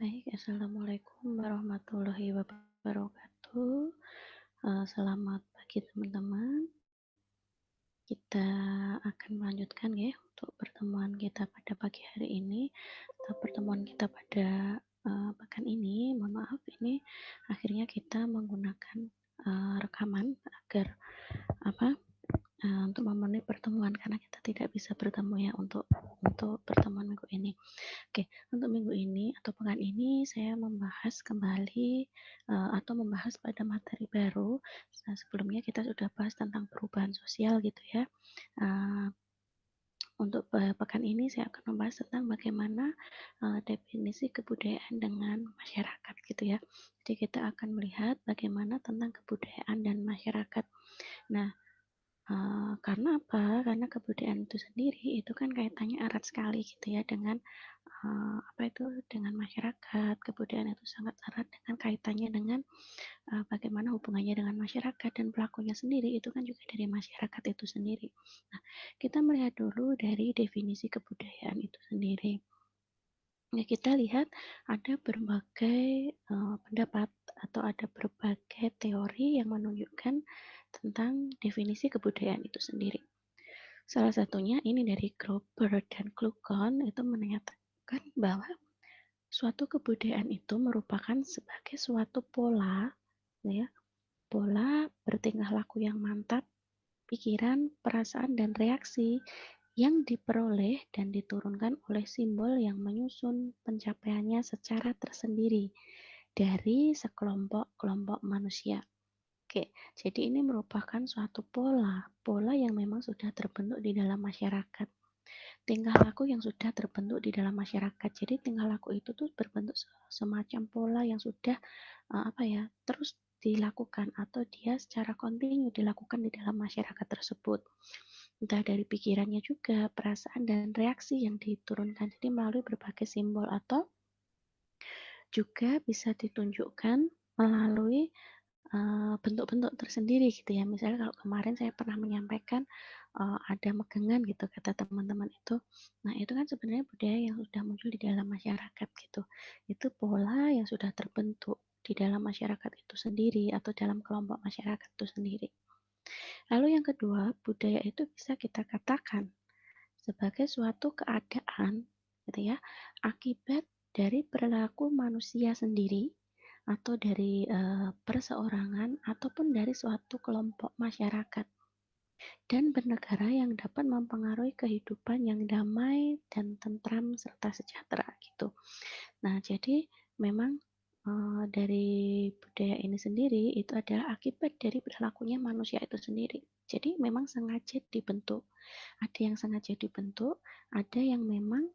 Baik, assalamualaikum warahmatullahi wabarakatuh. Selamat pagi teman-teman. Kita akan melanjutkan ya untuk pertemuan kita pada pagi hari ini atau pertemuan kita pada pekan ini. Mohon maaf ini akhirnya kita menggunakan rekaman agar apa untuk memenuhi pertemuan karena kita tidak bisa bertemu ya untuk pertemuan minggu ini. Oke, untuk minggu ini atau pekan ini saya membahas kembali atau membahas pada materi baru. Nah, sebelumnya kita sudah bahas tentang perubahan sosial gitu ya. Uh, untuk pekan ini saya akan membahas tentang bagaimana definisi kebudayaan dengan masyarakat gitu ya. Jadi kita akan melihat bagaimana tentang kebudayaan dan masyarakat. Nah, karena apa? Karena kebudayaan itu sendiri itu kan kaitannya erat sekali gitu ya dengan dengan masyarakat. Kebudayaan itu sangat erat dengan kaitannya dengan bagaimana hubungannya dengan masyarakat dan pelakunya sendiri itu kan juga dari masyarakat itu sendiri. Nah, kita melihat dulu dari definisi kebudayaan itu sendiri. Ya, kita lihat ada berbagai pendapat atau ada berbagai teori yang menunjukkan tentang definisi kebudayaan itu sendiri. Salah satunya ini dari Grover dan Kluckhohn itu menyatakan bahwa suatu kebudayaan itu merupakan sebagai suatu pola, ya, pola bertingkah laku yang mantap, pikiran, perasaan, dan reaksi yang diperoleh dan diturunkan oleh simbol yang menyusun pencapaiannya secara tersendiri dari sekelompok-kelompok manusia. Oke, jadi ini merupakan suatu pola yang memang sudah terbentuk di dalam masyarakat. Tingkah laku yang sudah terbentuk di dalam masyarakat. Jadi tingkah laku itu tuh berbentuk semacam pola yang sudah terus dilakukan atau dia secara kontinu dilakukan di dalam masyarakat tersebut. Entah dari pikirannya juga, perasaan dan reaksi yang diturunkan. Jadi melalui berbagai simbol atau juga bisa ditunjukkan melalui bentuk-bentuk tersendiri gitu ya. Misalnya kalau kemarin saya pernah menyampaikan ada megangan gitu kata teman-teman itu. Nah, itu kan sebenarnya budaya yang sudah muncul di dalam masyarakat gitu. Itu pola yang sudah terbentuk di dalam masyarakat itu sendiri atau dalam kelompok masyarakat itu sendiri. Lalu yang kedua, budaya itu bisa kita katakan sebagai suatu keadaan gitu ya, akibat dari perilaku manusia sendiri atau dari perseorangan ataupun dari suatu kelompok masyarakat dan bernegara yang dapat mempengaruhi kehidupan yang damai dan tentram serta sejahtera gitu. Nah, jadi memang dari budaya ini sendiri itu adalah akibat dari perilakunya manusia itu sendiri. Jadi memang sengaja dibentuk. Ada yang sengaja dibentuk, ada yang memang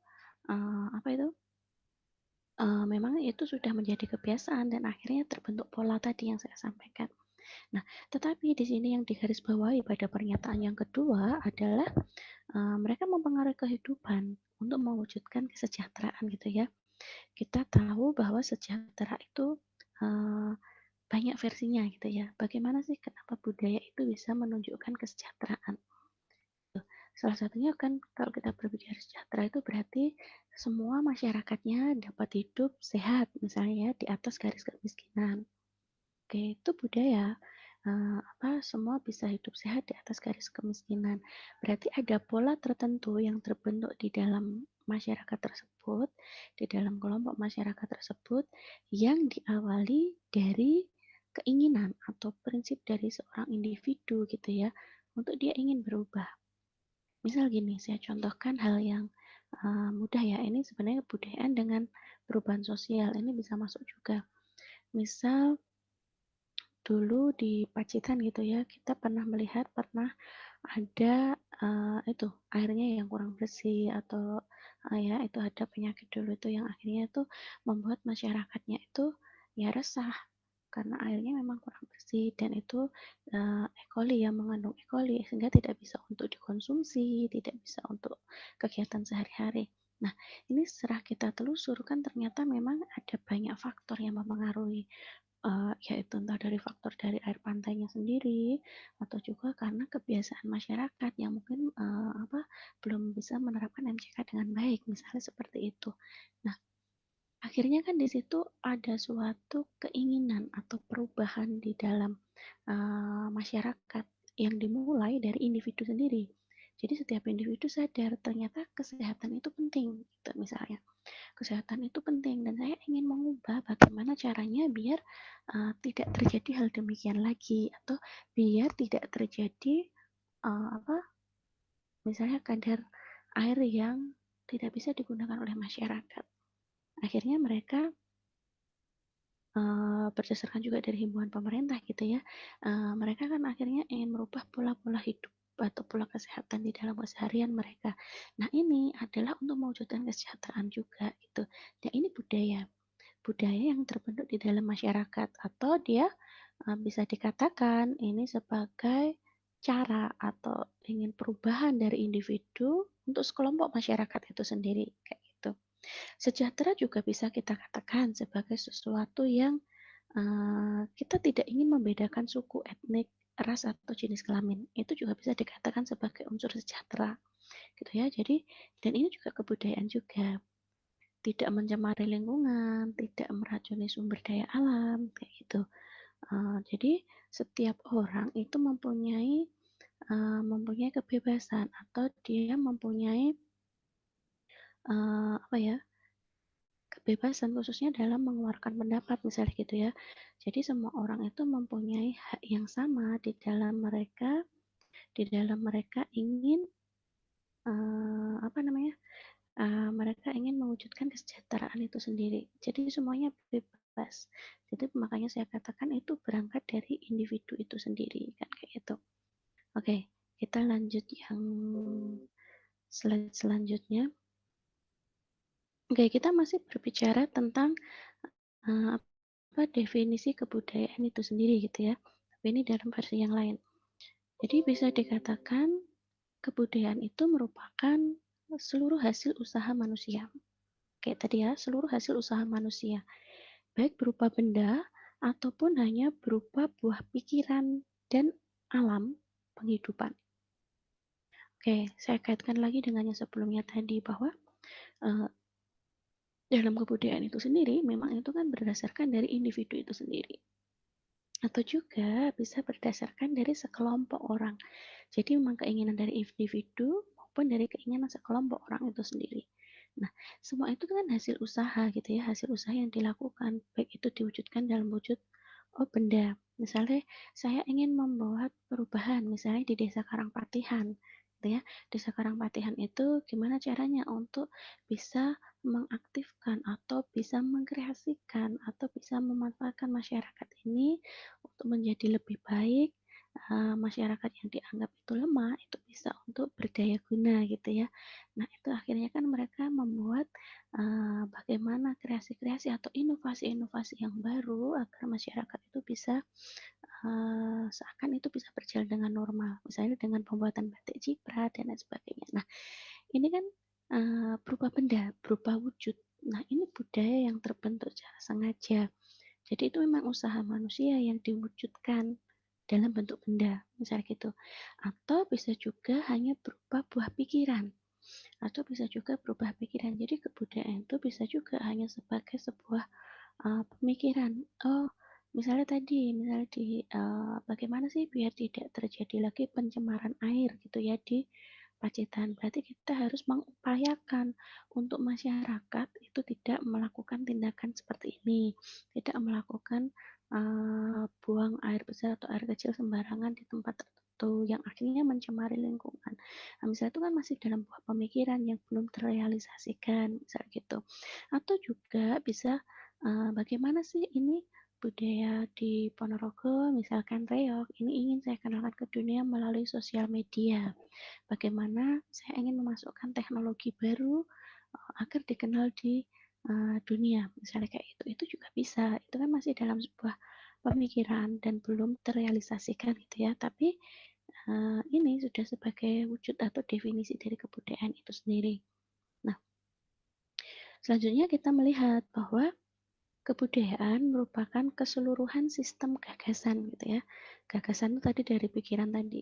memang itu sudah menjadi kebiasaan dan akhirnya terbentuk pola tadi yang saya sampaikan. Nah, tetapi di sini yang digarisbawahi pada pernyataan yang kedua adalah mereka mempengaruhi kehidupan untuk mewujudkan kesejahteraan gitu ya. Kita tahu bahwa sejahtera itu uh, banyak versinya gitu ya. Bagaimana sih kenapa budaya itu bisa menunjukkan kesejahteraan? Salah satunya kan kalau kita berbicara sejahtera itu berarti semua masyarakatnya dapat hidup sehat, misalnya ya, di atas garis kemiskinan. Oke, itu budaya. Semua bisa hidup sehat di atas garis kemiskinan. Berarti ada pola tertentu yang terbentuk di dalam masyarakat tersebut, di dalam kelompok masyarakat tersebut, yang diawali dari keinginan atau prinsip dari seorang individu gitu ya, untuk dia ingin berubah. Misal gini, saya contohkan hal yang mudah ya. Ini sebenarnya kebudayaan dengan perubahan sosial. Ini bisa masuk juga. Misal dulu di Pacitan gitu ya, kita pernah ada itu airnya yang kurang bersih atau ya itu ada penyakit dulu itu yang akhirnya itu membuat masyarakatnya itu ya resah karena airnya memang kurang bersih dan itu E. coli yang mengandung E. coli sehingga tidak bisa untuk dikonsumsi, tidak bisa untuk kegiatan sehari-hari. Nah, ini setelah kita telusur kan ternyata memang ada banyak faktor yang mempengaruhi yaitu entah dari faktor dari air pantainya sendiri atau juga karena kebiasaan masyarakat yang mungkin belum bisa menerapkan MCK dengan baik, misalnya seperti itu. Nah, akhirnya kan di situ ada suatu keinginan atau perubahan di dalam masyarakat yang dimulai dari individu sendiri. Jadi setiap individu sadar ternyata kesehatan itu penting, gitu misalnya. Kesehatan itu penting dan saya ingin mengubah bagaimana caranya biar tidak terjadi hal demikian lagi atau biar tidak terjadi apa misalnya kadar air yang tidak bisa digunakan oleh masyarakat. Akhirnya mereka berdasarkan juga dari himbauan pemerintah gitu ya, mereka kan akhirnya ingin merubah pola-pola hidup atau pola kesehatan di dalam keseharian mereka. Nah ini adalah untuk mewujudkan kesejahteraan juga gitu. Nah ini budaya, budaya yang terbentuk di dalam masyarakat atau dia bisa dikatakan ini sebagai cara atau ingin perubahan dari individu untuk sekelompok masyarakat itu sendiri kayak gitu. Sejahtera juga bisa kita katakan sebagai sesuatu yang kita tidak ingin membedakan suku, etnik, ras atau jenis kelamin. Itu juga bisa dikatakan sebagai unsur sejahtera, gitu ya. Jadi dan ini juga kebudayaan juga, tidak mencemari lingkungan, tidak meracuni sumber daya alam, kayak gitu. Jadi setiap orang itu mempunyai kebebasan atau dia mempunyai apa ya kebebasan khususnya dalam mengeluarkan pendapat misalnya gitu ya. Jadi semua orang itu mempunyai hak yang sama di dalam mereka ingin apa namanya mereka ingin mewujudkan kesejahteraan itu sendiri. Jadi semuanya bebas. Jadi makanya saya katakan itu berangkat dari individu itu sendiri kan kayak itu. Oke, kita lanjut yang slide selanjutnya. Oke, kita masih berbicara tentang apa definisi kebudayaan itu sendiri gitu ya. Tapi ini dalam versi yang lain. Jadi bisa dikatakan kebudayaan itu merupakan seluruh hasil usaha manusia. Kayak tadi ya, seluruh hasil usaha manusia. Baik berupa benda ataupun hanya berupa buah pikiran dan alam penghidupan. Oke, saya kaitkan lagi dengan yang sebelumnya tadi bahwa uh, dalam kebudayaan itu sendiri memang itu kan berdasarkan dari individu itu sendiri. Atau juga bisa berdasarkan dari sekelompok orang. Jadi memang keinginan dari individu maupun dari keinginan sekelompok orang itu sendiri. Nah, semua itu kan hasil usaha gitu ya, hasil usaha yang dilakukan, baik itu diwujudkan dalam wujud benda. Misalnya saya ingin membuat perubahan, misalnya di Desa Karangpatihan, gitu ya. Desa Karangpatihan itu gimana caranya untuk bisa mengaktifkan atau bisa mengkreasikan atau bisa memanfaatkan masyarakat ini untuk menjadi lebih baik. Masyarakat yang dianggap itu lemah itu bisa untuk berdaya guna gitu ya. Nah itu akhirnya kan mereka membuat bagaimana kreasi-kreasi atau inovasi-inovasi yang baru agar masyarakat itu bisa seakan itu bisa berjalan dengan normal. Misalnya dengan pembuatan batik ciprat dan lain sebagainya. Nah ini kan berupa benda, berupa wujud. Nah ini budaya yang terbentuk secara sengaja. Jadi itu memang usaha manusia yang diwujudkan dalam bentuk benda, misalnya gitu. Atau bisa juga hanya berupa buah pikiran, atau bisa juga berubah pikiran. Jadi kebudayaan itu bisa juga hanya sebagai sebuah pemikiran. Oh, misalnya tadi, misalnya bagaimana sih biar tidak terjadi lagi pencemaran air gitu ya di Pacitan. Berarti kita harus mengupayakan untuk masyarakat itu tidak melakukan tindakan seperti ini, tidak melakukan buang air besar atau air kecil sembarangan di tempat tertentu yang akhirnya mencemari lingkungan. Nah, misalnya itu kan masih dalam buah pemikiran yang belum terrealisasikan, misalnya gitu. Atau juga bisa bagaimana sih ini budaya di Ponorogo, misalkan reog, ini ingin saya kenalkan ke dunia melalui sosial media. Bagaimana saya ingin memasukkan teknologi baru agar dikenal di dunia, misalnya kayak itu juga bisa. Itu kan masih dalam sebuah pemikiran dan belum terrealisasikan gitu ya. Tapi ini sudah sebagai wujud atau definisi dari kebudayaan itu sendiri. Nah, selanjutnya kita melihat bahwa kebudayaan merupakan keseluruhan sistem gagasan gitu ya. Gagasan itu tadi dari pikiran tadi.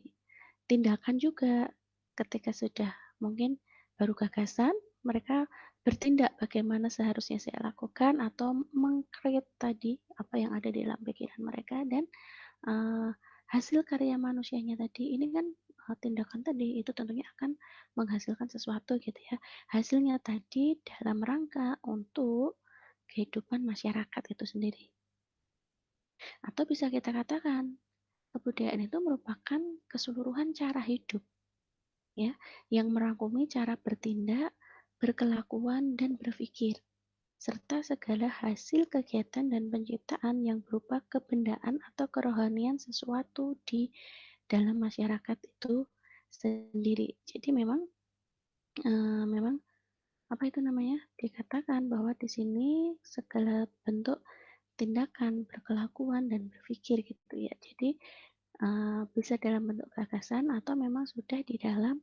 Tindakan juga ketika sudah mungkin baru gagasan, mereka bertindak bagaimana seharusnya saya lakukan atau meng-create tadi apa yang ada di dalam pikiran mereka dan uh, hasil karya manusianya tadi ini kan tindakan tadi itu tentunya akan menghasilkan sesuatu gitu ya. Hasilnya tadi dalam rangka untuk kehidupan masyarakat itu sendiri. Atau bisa kita katakan kebudayaan itu merupakan keseluruhan cara hidup ya yang merangkumi cara bertindak, berkelakuan dan berpikir serta segala hasil kegiatan dan penciptaan yang berupa kebendaan atau kerohanian sesuatu di dalam masyarakat itu sendiri. Jadi memang apa itu namanya? Dikatakan bahwa di sini segala bentuk tindakan, berkelakuan dan berpikir gitu ya. Jadi bisa dalam bentuk gagasan atau memang sudah di dalam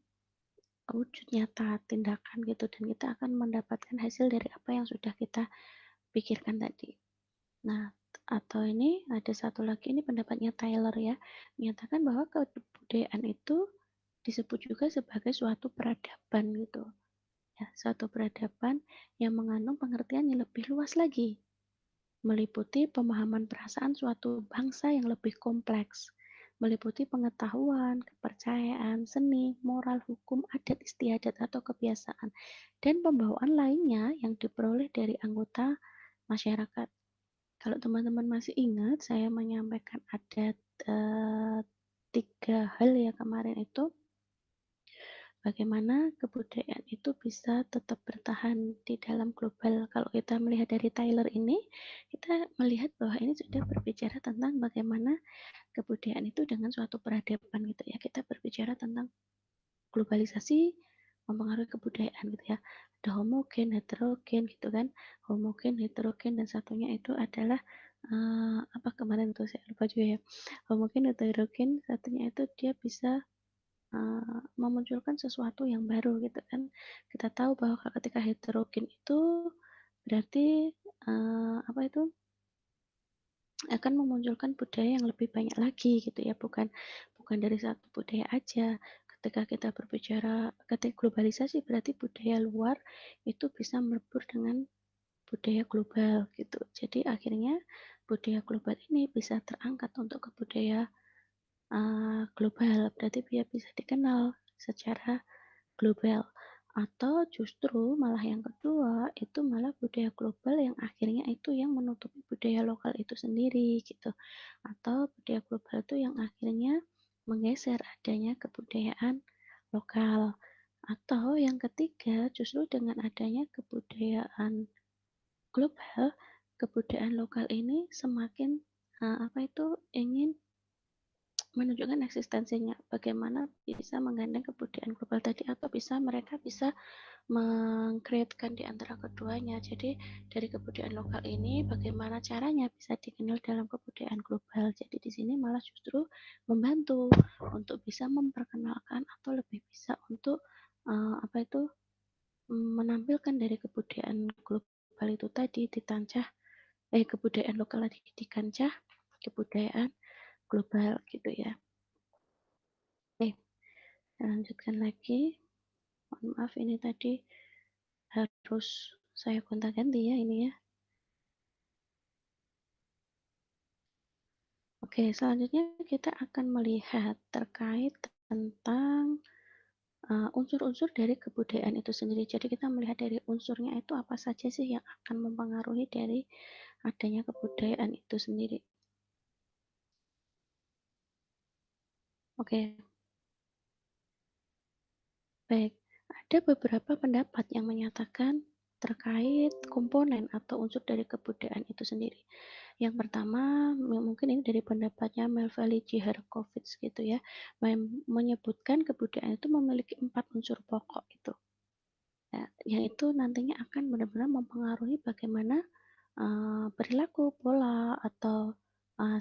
wujud nyata tindakan gitu dan kita akan mendapatkan hasil dari apa yang sudah kita pikirkan tadi. Nah, atau ini ada satu lagi ini pendapatnya Taylor ya, menyatakan bahwa kebudayaan itu disebut juga sebagai suatu peradaban gitu. Ya, suatu peradaban yang mengandung pengertian yang lebih luas lagi, meliputi pemahaman perasaan suatu bangsa yang lebih kompleks, meliputi pengetahuan, kepercayaan, seni, moral, hukum, adat istiadat atau kebiasaan, dan pembawaan lainnya yang diperoleh dari anggota masyarakat. Kalau teman-teman masih ingat, saya menyampaikan ada tiga hal ya kemarin itu, bagaimana kebudayaan itu bisa tetap bertahan di dalam global. Kalau kita melihat dari Tyler ini, kita melihat bahwa ini sudah berbicara tentang bagaimana kebudayaan itu dengan suatu peradaban gitu ya. Kita berbicara tentang globalisasi mempengaruhi kebudayaan gitu ya. Ada homogen, heterogen gitu kan. Homogen, heterogen dan satunya itu adalah apa kemarin tuh saya lupa juga ya. Homogen, heterogen, satunya itu dia bisa memunculkan sesuatu yang baru gitu kan. Kita tahu bahwa ketika heterogen itu berarti apa itu akan memunculkan budaya yang lebih banyak lagi gitu ya, bukan bukan dari satu budaya aja. Ketika kita berbicara ketika globalisasi berarti budaya luar itu bisa melebur dengan budaya global gitu. Jadi akhirnya budaya global ini bisa terangkat untuk ke budaya global, berarti dia bisa dikenal secara global. Atau justru malah yang kedua itu malah budaya global yang akhirnya itu yang menutupi budaya lokal itu sendiri gitu. Atau budaya global itu yang akhirnya menggeser adanya kebudayaan lokal. Atau yang ketiga justru dengan adanya kebudayaan global, kebudayaan lokal ini semakin apa itu ingin menunjukkan eksistensinya, bagaimana bisa menggandeng kebudayaan global tadi atau mereka bisa mengkreatkan di antara keduanya. Jadi dari kebudayaan lokal ini bagaimana caranya bisa dikenal dalam kebudayaan global. Jadi di sini malah justru membantu untuk bisa memperkenalkan atau lebih bisa untuk apa itu menampilkan dari kebudayaan global itu tadi ditancah kebudayaan lokal tadi di kancah kebudayaan global gitu ya. Oke, saya lanjutkan lagi. Mohon maaf ini tadi harus saya gonta-ganti ya ini ya. Oke, selanjutnya kita akan melihat terkait tentang unsur-unsur dari kebudayaan itu sendiri. Jadi kita melihat dari unsurnya itu apa saja sih yang akan mempengaruhi dari adanya kebudayaan itu sendiri. Oke, baik. Ada beberapa pendapat yang menyatakan terkait komponen atau unsur dari kebudayaan itu sendiri. Yang pertama, mungkin ini dari pendapatnya Melvally J. Herkovitz gitu ya, menyebutkan kebudayaan itu memiliki 4 unsur pokok itu. Ya, yang itu nantinya akan benar-benar mempengaruhi bagaimana perilaku, pola, atau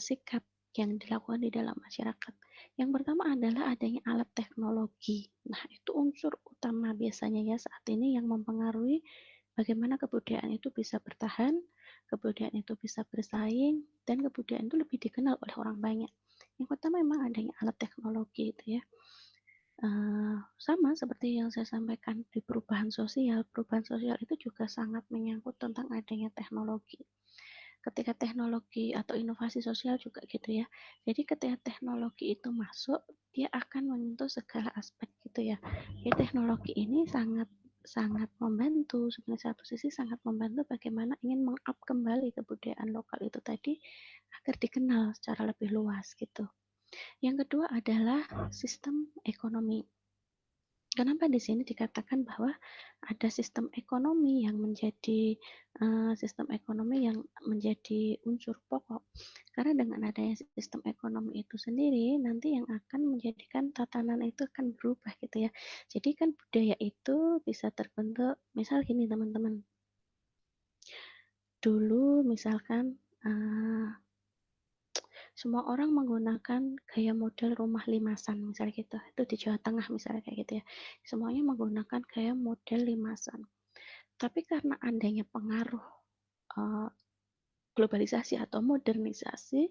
sikap yang dilakukan di dalam masyarakat. Yang pertama adalah adanya alat teknologi. Nah, itu unsur utama biasanya ya saat ini yang mempengaruhi bagaimana kebudayaan itu bisa bertahan, kebudayaan itu bisa bersaing, dan kebudayaan itu lebih dikenal oleh orang banyak. Yang pertama memang adanya alat teknologi itu ya. Sama seperti yang saya sampaikan di perubahan sosial itu juga sangat menyangkut tentang adanya teknologi. Ketika teknologi atau inovasi sosial juga gitu ya. Jadi ketika teknologi itu masuk, dia akan menyentuh segala aspek gitu ya. Jadi teknologi ini sangat sangat membantu, sebenarnya satu sisi sangat membantu bagaimana ingin meng-up kembali kebudayaan lokal itu tadi agar dikenal secara lebih luas gitu. Yang kedua adalah sistem ekonomi. Kenapa di sini dikatakan bahwa ada sistem ekonomi yang menjadi sistem ekonomi yang menjadi unsur pokok? Karena dengan adanya sistem ekonomi itu sendiri, nanti yang akan menjadikan tatanan itu akan berubah gitu ya. Jadi kan budaya itu bisa terbentuk, misal gini teman-teman, dulu misalkan semua orang menggunakan gaya model rumah limasan misalnya gitu, itu di Jawa Tengah misalnya kayak gitu ya, semuanya menggunakan gaya model limasan. Tapi karena adanya pengaruh uh, globalisasi atau modernisasi,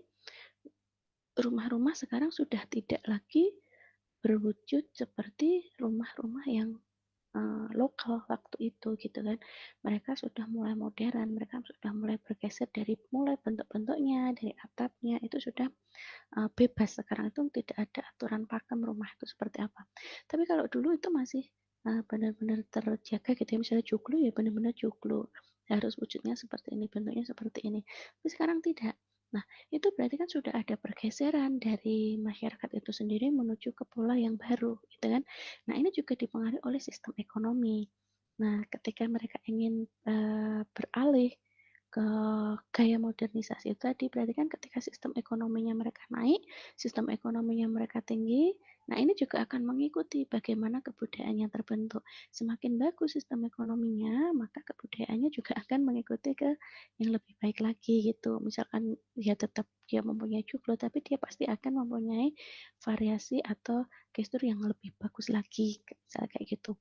rumah-rumah sekarang sudah tidak lagi berwujud seperti rumah-rumah yang lokal waktu itu gitu kan. Mereka sudah mulai modern, mereka sudah mulai bergeser dari mulai bentuk-bentuknya, dari atapnya itu sudah bebas. Sekarang itu tidak ada aturan pakem rumah itu seperti apa. Tapi kalau dulu itu masih benar-benar terjaga gitu ya, misalnya joglo ya benar-benar joglo, harus wujudnya seperti ini, bentuknya seperti ini. Tapi sekarang tidak. Nah, itu berarti kan sudah ada pergeseran dari masyarakat itu sendiri menuju ke pola yang baru, gitu kan. Nah, ini juga dipengaruhi oleh sistem ekonomi. Nah, ketika mereka ingin beralih ke gaya modernisasi itu tadi, berarti kan ketika sistem ekonominya mereka naik, sistem ekonominya mereka tinggi, nah ini juga akan mengikuti bagaimana kebudayaannya terbentuk. Semakin bagus sistem ekonominya, maka kebudayaannya juga akan mengikuti ke yang lebih baik lagi gitu. Misalkan dia tetap dia mempunyai joglo, tapi dia pasti akan mempunyai variasi atau gestur yang lebih bagus lagi, misalnya kayak gitu.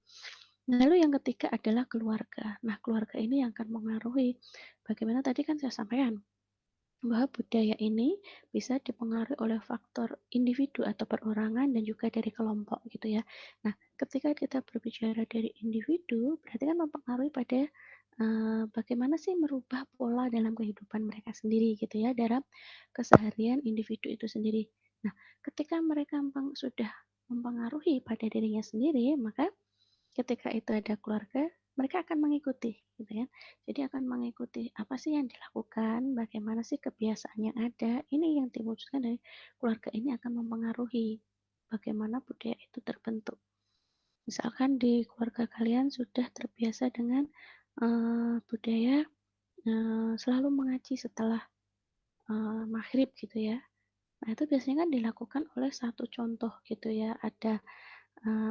Lalu yang ketiga adalah keluarga. Nah, keluarga ini yang akan mengaruhi bagaimana tadi kan saya sampaikan bahwa budaya ini bisa dipengaruhi oleh faktor individu atau perorangan dan juga dari kelompok gitu ya. Nah, ketika kita berbicara dari individu, berarti kan mempengaruhi pada bagaimana sih merubah pola dalam kehidupan mereka sendiri gitu ya, dalam keseharian individu itu sendiri. Nah, ketika mereka sudah mempengaruhi pada dirinya sendiri, maka ketika itu ada keluarga, mereka akan mengikuti, gitu kan. Jadi akan mengikuti apa sih yang dilakukan, bagaimana sih kebiasaan yang ada. Ini yang diwujudkan dari keluarga ini akan mempengaruhi bagaimana budaya itu terbentuk. Misalkan di keluarga kalian sudah terbiasa dengan budaya selalu mengaji setelah maghrib gitu ya. Nah, itu biasanya kan dilakukan oleh satu contoh gitu ya. Ada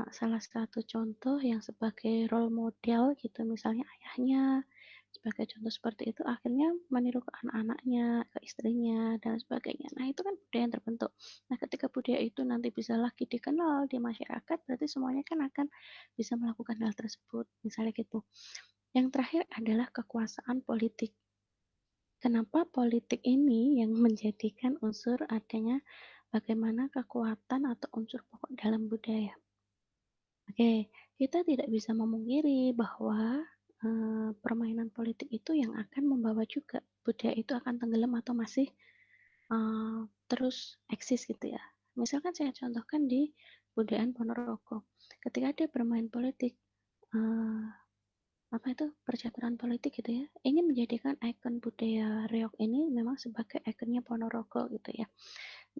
salah satu contoh yang sebagai role model gitu, misalnya ayahnya sebagai contoh seperti itu, akhirnya meniru ke anak-anaknya, ke istrinya, dan sebagainya. Nah, itu kan budaya yang terbentuk. Nah, ketika budaya itu nanti bisa lagi dikenal di masyarakat, berarti semuanya kan akan bisa melakukan hal tersebut, misalnya gitu. Yang terakhir adalah kekuasaan politik. Kenapa politik ini yang menjadikan unsur adanya bagaimana kekuatan atau unsur pokok dalam budaya? Oke, kita tidak bisa memungkiri bahwa permainan politik itu yang akan membawa juga budaya itu akan tenggelam atau masih terus eksis gitu ya. Misalkan saya contohkan di budayaan Ponorogo. Ketika dia bermain politik, uh, apa itu percaturan politik gitu ya, ingin menjadikan ikon budaya reog ini memang sebagai ikonnya Ponorogo gitu ya.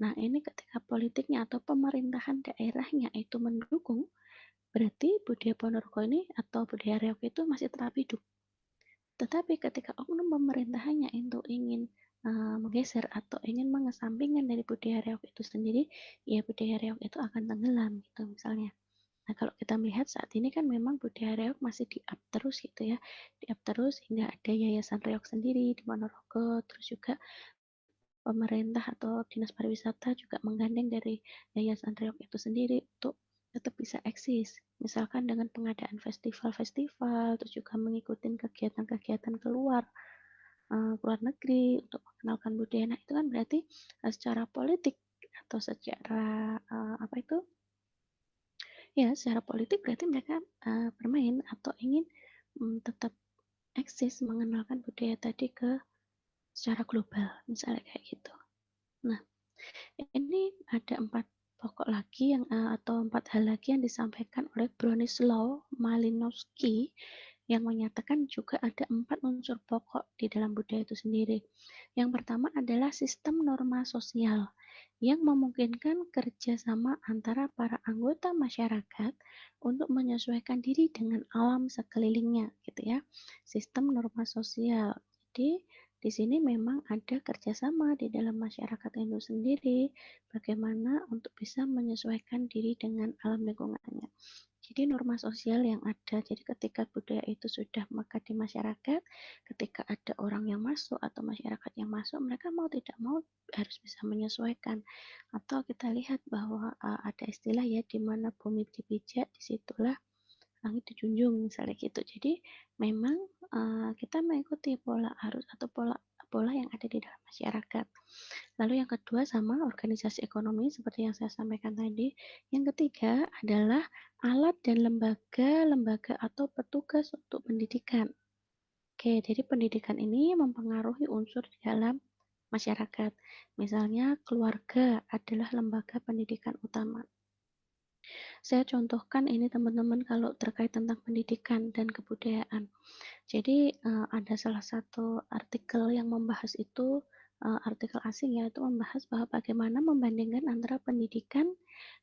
Nah ini ketika politiknya atau pemerintahan daerahnya itu mendukung, berarti budaya Ponorogo ini atau budaya reog itu masih tetap hidup. Tetapi ketika oknum pemerintahannya itu ingin menggeser atau ingin mengesampingkan dari budaya reog itu sendiri, ya budaya reog itu akan tenggelam gitu misalnya. Nah, kalau kita melihat saat ini kan memang budaya reog masih di-up terus gitu ya, di-up terus hingga ada yayasan reog sendiri di Ponorogo, terus juga pemerintah atau dinas pariwisata juga menggandeng dari yayasan reog itu sendiri untuk tetap bisa eksis. Misalkan dengan pengadaan festival-festival, terus juga mengikuti kegiatan-kegiatan keluar negeri untuk mengenalkan budaya. Nah, itu kan berarti secara politik atau secara apa itu Ya, secara politik berarti mereka bermain atau ingin tetap eksis mengenalkan budaya tadi ke secara global, misalnya kayak gitu. Nah, ini ada 4 pokok lagi yang atau 4 hal lagi yang disampaikan oleh Bronislaw Malinowski yang menyatakan juga ada 4 unsur pokok di dalam budaya itu sendiri. Yang pertama adalah sistem norma sosial yang memungkinkan kerjasama antara para anggota masyarakat untuk menyesuaikan diri dengan alam sekelilingnya, gitu ya. Sistem norma sosial. Jadi di sini memang ada kerjasama di dalam masyarakat itu sendiri, bagaimana untuk bisa menyesuaikan diri dengan alam lingkungannya. Jadi norma sosial yang ada, jadi ketika budaya itu sudah melekat di masyarakat, ketika ada orang yang masuk atau masyarakat yang masuk, mereka mau tidak mau harus bisa menyesuaikan. Atau kita lihat bahwa ada istilah ya, di mana bumi dipijak, disitulah langit dijunjung, misalnya gitu. Jadi memang kita mengikuti pola arus atau pola pola yang ada di dalam masyarakat. Lalu yang kedua sama organisasi ekonomi seperti yang saya sampaikan tadi. Yang ketiga adalah alat dan lembaga-lembaga atau petugas untuk pendidikan. Oke, jadi pendidikan ini mempengaruhi unsur di dalam masyarakat. Misalnya keluarga adalah lembaga pendidikan utama. Saya contohkan ini teman-teman kalau terkait tentang pendidikan dan kebudayaan. Jadi ada salah satu artikel yang membahas itu, artikel asing ya, itu membahas bahwa bagaimana membandingkan antara pendidikan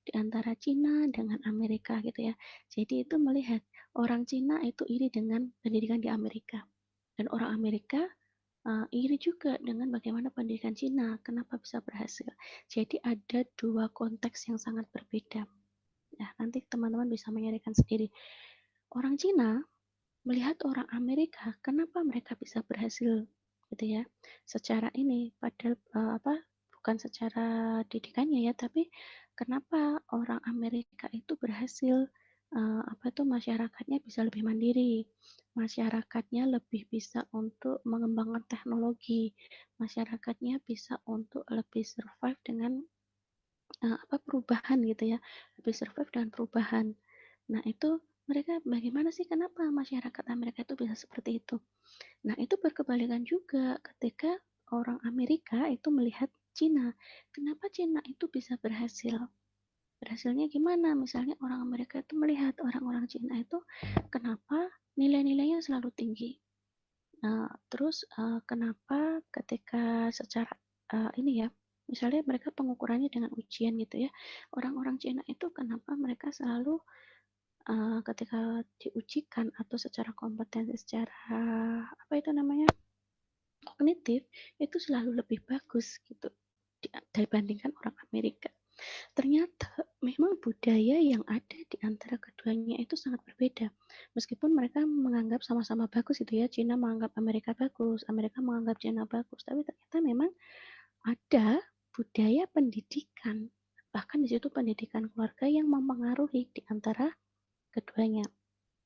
di antara Cina dengan Amerika gitu ya. Jadi itu melihat orang Cina itu iri dengan pendidikan di Amerika dan orang Amerika iri juga dengan bagaimana pendidikan Cina, kenapa bisa berhasil. Jadi ada 2 konteks yang sangat berbeda. Nah, nanti teman-teman bisa menyarikan sendiri. Orang Cina melihat orang Amerika, kenapa mereka bisa berhasil gitu ya, secara ini, padahal bukan secara didikannya ya, tapi kenapa orang Amerika itu berhasil, masyarakatnya bisa lebih mandiri, masyarakatnya lebih bisa untuk mengembangkan teknologi, masyarakatnya bisa untuk lebih survive dengan perubahan gitu ya, lebih survive dengan perubahan. Nah itu mereka bagaimana sih kenapa masyarakat Amerika itu bisa seperti itu? Nah itu berkebalikan juga ketika orang Amerika itu melihat Cina. Kenapa Cina itu bisa berhasil? Berhasilnya gimana? Misalnya orang Amerika itu melihat orang-orang Cina itu kenapa nilai-nilainya selalu tinggi. Terus kenapa ketika secara ini ya, misalnya mereka pengukurannya dengan ujian gitu ya, orang-orang Cina itu kenapa mereka selalu ketika diujikan atau secara kompetensi, secara apa itu namanya, kognitif, itu selalu lebih bagus gitu dibandingkan orang Amerika. Ternyata memang budaya yang ada di antara keduanya itu sangat berbeda. Meskipun mereka menganggap sama-sama bagus itu ya, Cina menganggap Amerika bagus, Amerika menganggap Cina bagus, tapi ternyata memang ada budaya pendidikan, bahkan di situ pendidikan keluarga yang mempengaruhi di antara keduanya.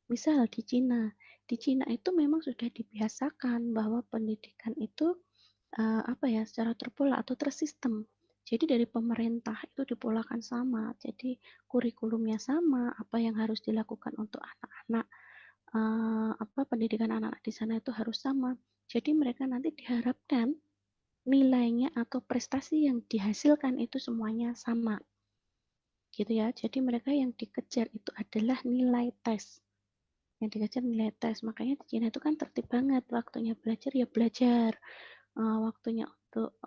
Misal di Cina itu memang sudah dibiasakan bahwa pendidikan itu secara terpola atau tersistem. Jadi dari pemerintah itu dipolakan sama. Jadi kurikulumnya sama, apa yang harus dilakukan untuk anak-anak, pendidikan anak-anak di sana itu harus sama. Jadi mereka nanti diharapkan nilainya atau prestasi yang dihasilkan itu semuanya sama. Gitu ya. Jadi mereka yang dikejar itu adalah nilai tes. Yang dikejar nilai tes. Makanya di Cina itu kan tertib banget. Waktunya belajar ya belajar. Waktunya untuk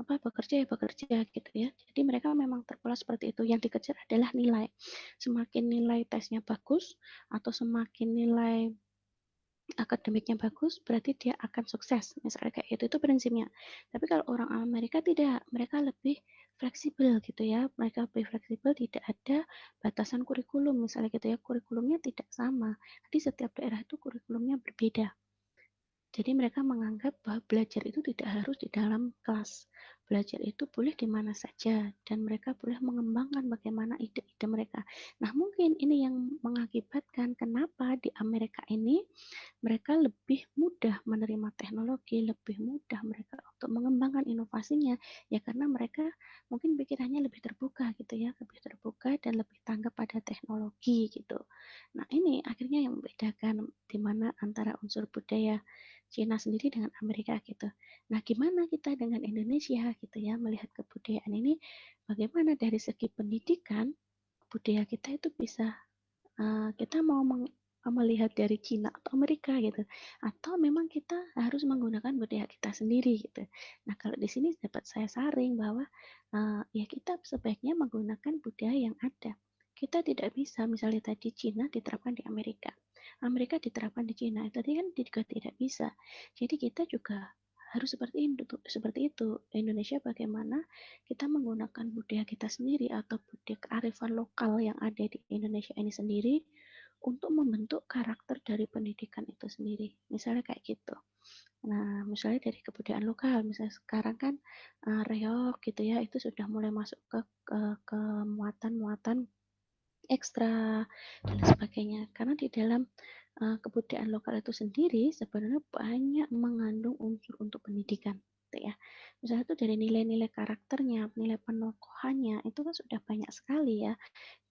bekerja ya bekerja gitu ya. Jadi mereka memang terpola seperti itu. Yang dikejar adalah nilai. Semakin nilai tesnya bagus atau semakin nilai akademiknya bagus, berarti dia akan sukses. Misalnya kayak itu prinsipnya. Tapi kalau orang Amerika tidak, mereka lebih fleksibel gitu ya. Mereka lebih fleksibel, tidak ada batasan kurikulum misalnya gitu ya. Kurikulumnya tidak sama. Jadi setiap daerah itu kurikulumnya berbeda. Jadi mereka menganggap bahwa belajar itu tidak harus di dalam kelas. Belajar itu boleh di mana saja dan mereka boleh mengembangkan bagaimana ide-ide mereka. Nah, mungkin ini yang mengakibatkan kenapa di Amerika ini mereka lebih mudah menerima teknologi, lebih mudah mereka untuk mengembangkan inovasinya, ya karena mereka mungkin pikirannya lebih terbuka gitu ya, lebih terbuka dan lebih tanggap pada teknologi gitu. Nah, ini akhirnya yang membedakan di mana antara unsur budaya Cina sendiri dengan Amerika gitu. Nah, gimana kita dengan Indonesia gitu ya melihat kebudayaan ini, bagaimana dari segi pendidikan budaya kita itu bisa kita mau melihat dari Cina atau Amerika gitu, atau memang kita harus menggunakan budaya kita sendiri gitu. Nah, kalau di sini dapat saya saring bahwa ya kita sebaiknya menggunakan budaya yang ada. Kita tidak bisa misalnya tadi Cina diterapkan di Amerika, Amerika diterapkan di Cina, tadi kan juga tidak bisa. Jadi kita juga harus seperti itu. Indonesia bagaimana kita menggunakan budaya kita sendiri atau budaya kearifan lokal yang ada di Indonesia ini sendiri untuk membentuk karakter dari pendidikan itu sendiri. Misalnya kayak gitu. Nah, misalnya dari kebudayaan lokal, misalnya sekarang kan reog gitu ya, itu sudah mulai masuk ke muatan-muatan ekstra dan sebagainya. Karena di dalam kebudayaan lokal itu sendiri sebenarnya banyak mengandung unsur untuk pendidikan, gitu ya. Misalnya itu dari nilai-nilai karakternya, nilai penokohannya itu kan sudah banyak sekali ya,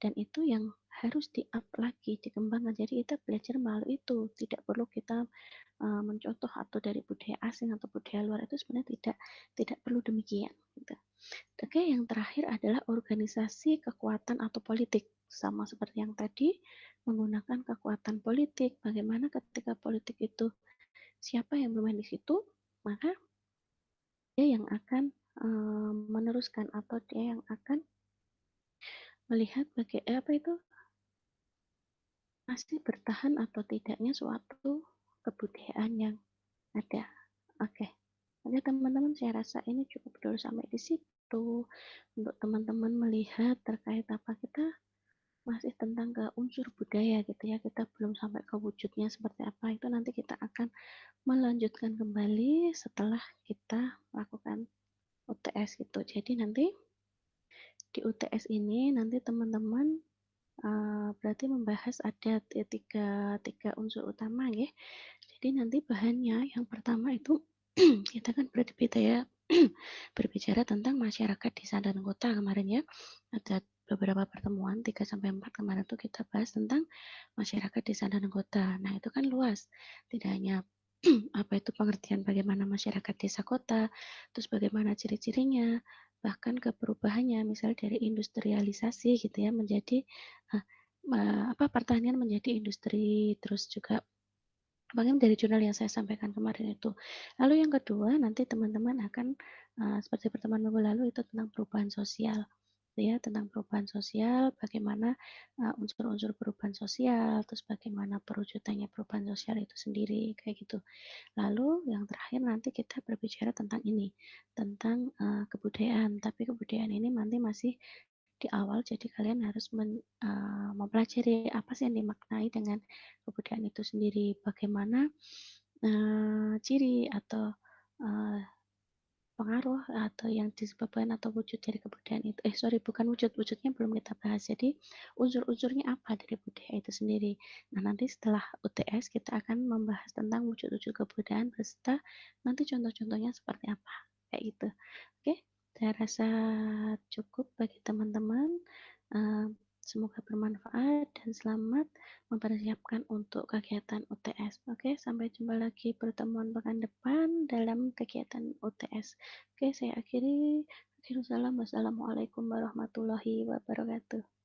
dan itu yang harus di-up lagi, dikembangkan. Jadi kita belajar melalui itu, tidak perlu kita mencontoh atau dari budaya asing atau budaya luar itu sebenarnya tidak perlu demikian. Gitu. Oke, yang terakhir adalah organisasi kekuatan atau politik. Sama seperti yang tadi, menggunakan kekuatan politik. Bagaimana ketika politik itu siapa yang bermain di situ, maka dia yang akan meneruskan atau dia yang akan melihat apa itu masih bertahan atau tidaknya suatu kebudayaan yang ada. Oke. Oke teman-teman, saya rasa ini cukup dulu sampai di situ. Untuk teman-teman melihat terkait apa kita masih tentang ke unsur budaya gitu ya. Kita belum sampai ke wujudnya seperti apa. Itu nanti kita akan melanjutkan kembali setelah kita melakukan UTS gitu. Jadi nanti di UTS ini nanti teman-teman berarti membahas ada tiga unsur utama ya. Jadi nanti bahannya yang pertama itu kita kan berbicara berbicara tentang masyarakat desa dan kota kemarin ya. Ada beberapa pertemuan 3 sampai 4 kemarin tuh kita bahas tentang masyarakat desa dan kota. Nah, itu kan luas. Tidak hanya apa itu pengertian bagaimana masyarakat desa kota, terus bagaimana ciri-cirinya, bahkan ke perubahannya misalnya dari industrialisasi gitu ya menjadi pertanian menjadi industri, terus juga bagaimana dari jurnal yang saya sampaikan kemarin itu. Lalu yang kedua, nanti teman-teman akan seperti pertemuan minggu lalu itu tentang perubahan sosial, gitu ya, tentang perubahan sosial, bagaimana unsur-unsur perubahan sosial, terus bagaimana perwujudannya perubahan sosial itu sendiri, kayak gitu. Lalu yang terakhir nanti kita berbicara tentang ini, tentang kebudayaan. Tapi kebudayaan ini nanti masih di awal, jadi kalian harus mempelajari apa sih yang dimaknai dengan kebudayaan itu sendiri, bagaimana ciri atau uh, pengaruh atau yang disebabkan atau wujud dari kebudayaan itu. Sorry, bukan wujudnya belum kita bahas. Jadi unsur-unsurnya apa dari budaya itu sendiri. Nah, nanti setelah UTS kita akan membahas tentang wujud-wujud kebudayaan beserta nanti contoh-contohnya seperti apa. Kayak gitu. Oke, saya rasa cukup bagi teman-teman. Uh, Semoga bermanfaat dan selamat mempersiapkan untuk kegiatan UTS. Oke, sampai jumpa lagi pertemuan pekan depan dalam kegiatan UTS. Oke, saya akhiri. Wassalamualaikum warahmatullahi wabarakatuh.